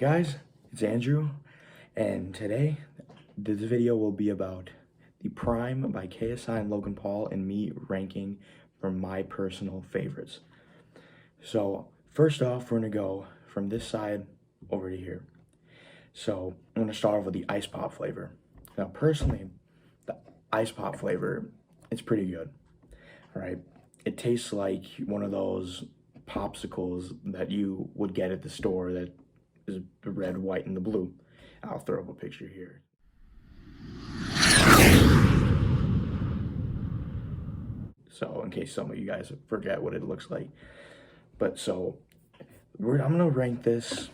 Alright guys, it's Andrew, and today this video will be about the Prime by KSI and Logan Paul and me ranking from my personal favorites. So first off, we're going to go from this side over to here. So I'm going to start off with the Ice Pop flavor. Now personally, the Ice Pop flavor, it's pretty good, right? It tastes like one of those popsicles that you would get at the store that is the red, white, and the blue. I'll throw up a picture here. So in case some of you guys forget what it looks like. But so I'm gonna rank this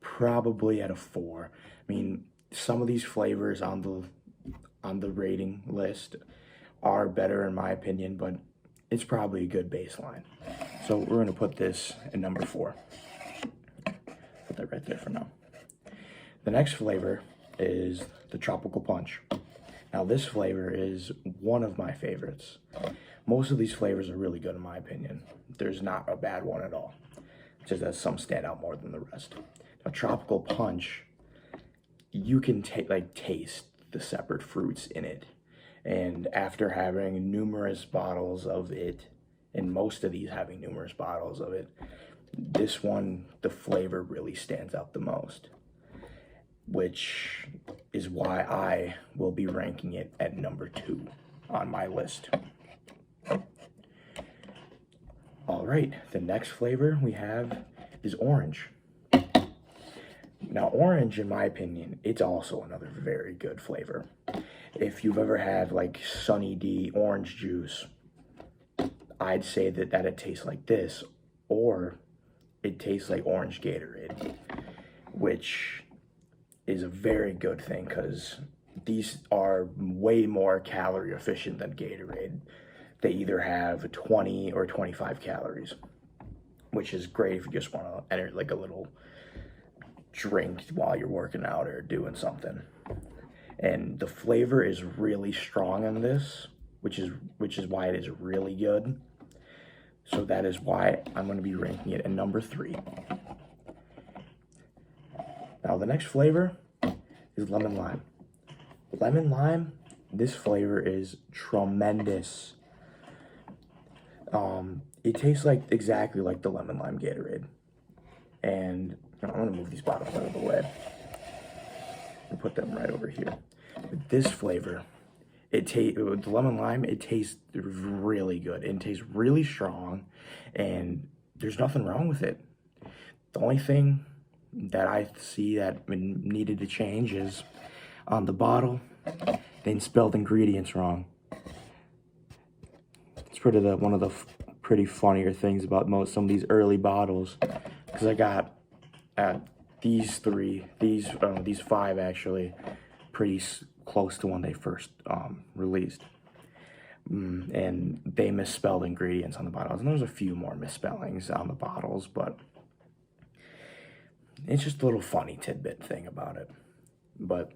probably at a 4. I mean, some of these flavors on the rating list are better in my opinion, but it's probably a good baseline. So we're gonna put this at number 4. Put that right there for now. The next flavor is the Tropical Punch. Now this flavor is one of my favorites. Most of these flavors are really good in my opinion. There's not a bad one at all. Just that some stand out more than the rest. Now Tropical Punch, you can taste the separate fruits in it. And after having numerous bottles of it, and most of these having numerous bottles of it, this one, the flavor really stands out the most, which is why I will be ranking it at number 2 on my list. All right, the next flavor we have is orange. Now, orange, in my opinion, it's also another very good flavor. If you've ever had like Sunny D orange juice, I'd say that it tastes like this, or it tastes like orange Gatorade, which is a very good thing because these are way more calorie efficient than Gatorade. They either have 20 or 25 calories, which is great if you just want to enter like a little drink while you're working out or doing something. And the flavor is really strong in this, which is why it is really good. So that is why I'm going to be ranking it at number 3. Now the next flavor is lemon lime. Lemon lime, this flavor is tremendous. It tastes like exactly like the lemon lime Gatorade. And I'm going to move these bottles out of the way and put them right over here. With this flavor, with the lemon lime, it tastes really good. It tastes really strong, and there's nothing wrong with it. The only thing that I see that needed to change is on the bottle, they spelled ingredients wrong. It's one of the pretty funnier things about some of these early bottles, because I got these 5 actually pretty close to when they first released, and they misspelled ingredients on the bottles, and there's a few more misspellings on the bottles, but it's just a little funny tidbit thing about it. But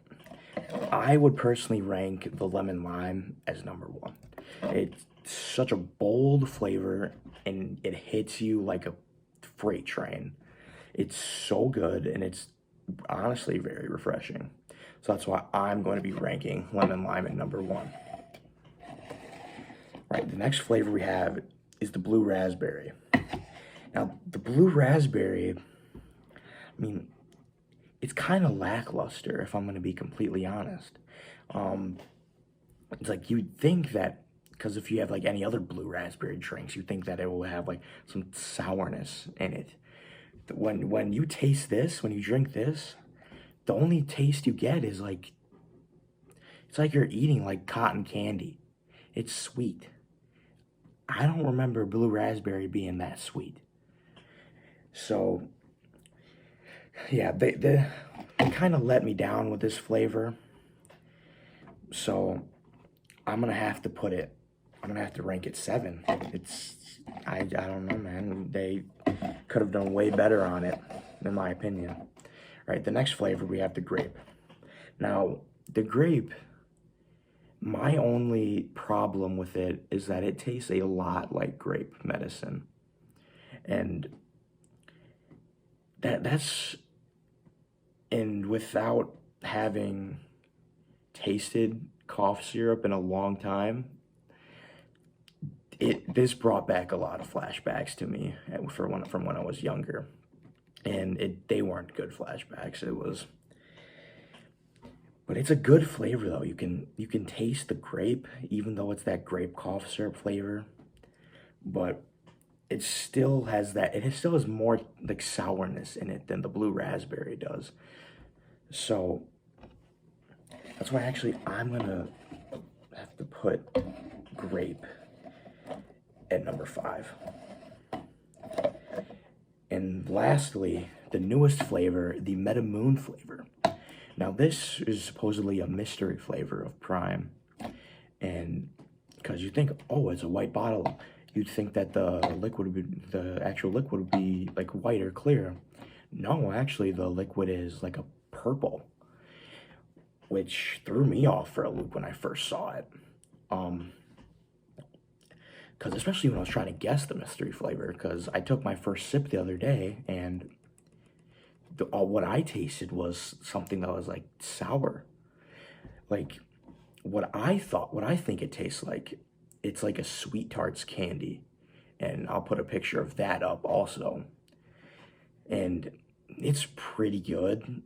I would personally rank the lemon lime as number 1. It's such a bold flavor, and it hits you like a freight train. It's so good, and it's honestly very refreshing. So that's why I'm going to be ranking lemon lime at number 1. Right, the next flavor we have is the blue raspberry. Now, the blue raspberry, I mean, it's kind of lackluster if I'm going to be completely honest. It's like you'd think that, because if you have like any other blue raspberry drinks, you think that it will have like some sourness in it. When you taste this, when you drink this, the only taste you get is like, it's like you're eating like cotton candy. It's sweet. I don't remember blue raspberry being that sweet. So yeah, they kind of let me down with this flavor. So I'm gonna have to rank it 7. I don't know, man. They could have done way better on it, in my opinion. Right, the next flavor we have the grape. Now, the grape, my only problem with it is that it tastes a lot like grape medicine. And that's And without having tasted cough syrup in a long time, this brought back a lot of flashbacks to me from when I was younger, and they weren't good flashbacks. But it's a good flavor though. You can taste the grape, even though it's that grape cough syrup flavor, but it still has that. It still has more like sourness in it than the blue raspberry does. So that's why actually I'm gonna have to put grape at number 5. And lastly, the newest flavor, the Metamoon flavor. Now this is supposedly a mystery flavor of Prime, and because you think, oh, it's a white bottle, you'd think that the actual liquid would be like white or clear. No, actually the liquid is like a purple, which threw me off for a loop when I first saw it. Because especially when I was trying to guess the mystery flavor, because I took my first sip the other day, and what I tasted was something that was like sour. Like what I think it tastes like, it's like a Sweet Tarts candy. And I'll put a picture of that up also. And it's pretty good,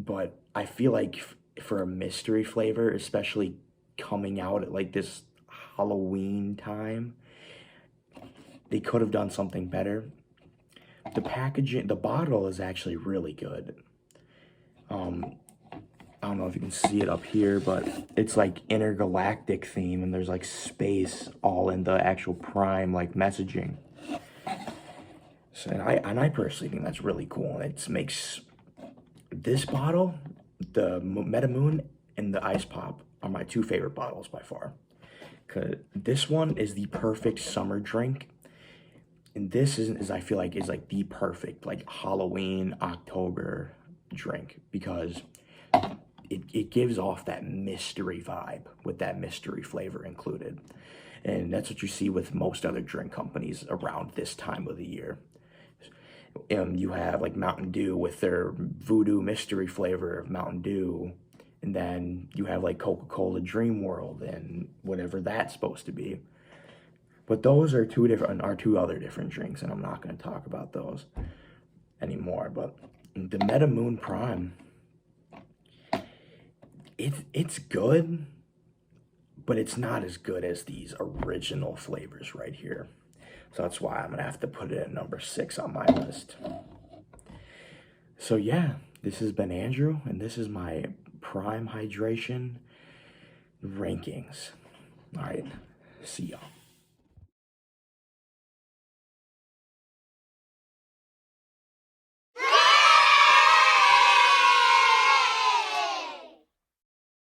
but I feel like for a mystery flavor, especially coming out at like this Halloween time, they could have done something better. The packaging, the bottle is actually really good. I don't know if you can see it up here, but it's like intergalactic theme, and there's like space all in the actual Prime like messaging. So, and I personally think that's really cool, and it makes this bottle, the Metamoon and the Ice Pop, are my 2 favorite bottles by far. Cause this one is the perfect summer drink, and this is I feel like is like the perfect like Halloween October drink, because it gives off that mystery vibe with that mystery flavor included. And that's what you see with most other drink companies around this time of the year. You have like Mountain Dew with their voodoo mystery flavor of Mountain Dew. And then you have like Coca-Cola Dream World and whatever that's supposed to be. But those are two other different drinks, and I'm not going to talk about those anymore. But the Metamoon Prime, it's good, but it's not as good as these original flavors right here. So that's why I'm gonna have to put it at number 6 on my list. So yeah, this has been Andrew, and this is my Prime hydration rankings. All right, see y'all.